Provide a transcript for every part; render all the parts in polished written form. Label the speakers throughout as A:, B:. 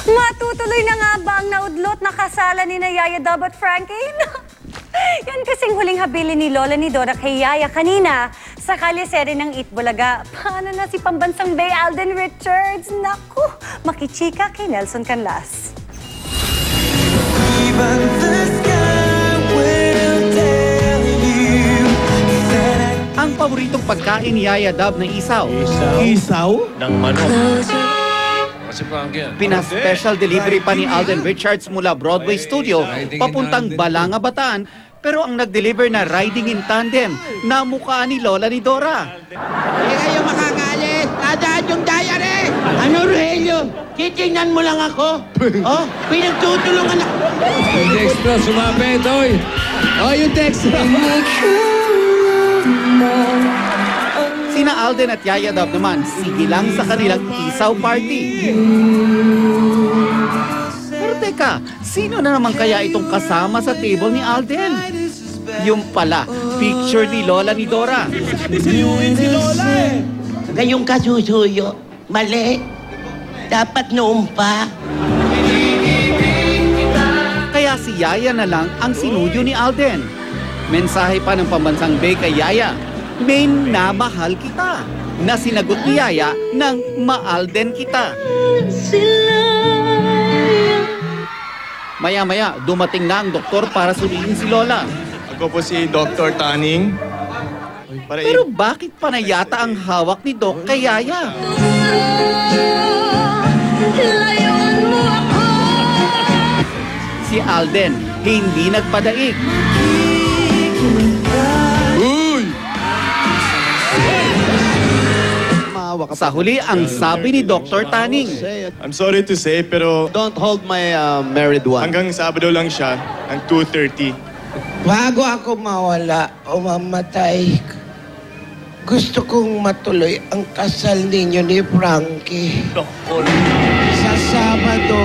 A: Matutuloy na nga ba ang naudlot na kasalan ni Yaya Dub at Frankie? Yan kasing huling habilin ni Lola ni Dora kay Yaya kanina sa kalisere ng Itbulaga. Paano na si Pambansang Bay Alden Richards? Naku, makichika kay Nelson Canlas.
B: Ang paboritong pagkain ni Yaya Dub na isaw.
C: Isaw?
D: Ng manok.
B: Pina-special delivery pa ni Alden Richards mula Broadway Studio papuntang Balanga, Bataan. Pero ang nag-deliver na riding in tandem na mukha ni Lola ni Dora.
E: Hindi kayo makakalis! Nadaan yung diary! Ano, Rogelio? Titingnan mo lang ako? Oh, pinagtutulungan ako!
D: Yung Dextro, sumabit, oy! Oh, yung Dextro!
B: Sina Alden at Yaya Dub naman, sige lang sa kanilang isaw party. Pero teka, sino na naman kaya itong kasama sa table ni Alden? Yung pala, picture ni Lola ni Dora.
C: Siyuin si Lola eh.
E: Ngayong kasusuyo, mali. Dapat noon pa.
B: Kaya si Yaya na lang ang sinuyo ni Alden. Mensahe pa ng Pambansang Bay kay Yaya, "May namahal kita," na sinagot ni Yaya ng "Maalden kita." Maya-maya, dumating na ang doktor para suriin si Lola.
F: Ako po si Dr. Taning.
B: Pero bakit pa na yata ang hawak ni Doc kay Yaya? Si Alden, hindi nagpadaig. Sa huli, ang sabi ni Dr. Taning,
F: I'm sorry to say, pero
C: Don't hold my married one.
F: hanggang Sabado lang siya, ng 2:30.
E: Bago ako mawala o mamatay, gusto kong matuloy ang kasal ninyo ni Frankie. Sa Sabado,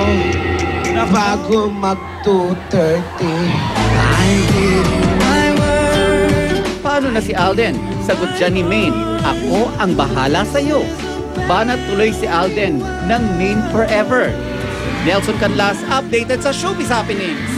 E: bago mag 2:30.
B: paano na si Alden? Sagot dyan ni Maine, "Ako ang bahala sa'yo." Banat tuloy si Alden ng Maine Forever. Nelson Canlas, updated sa Showbiz Happenings.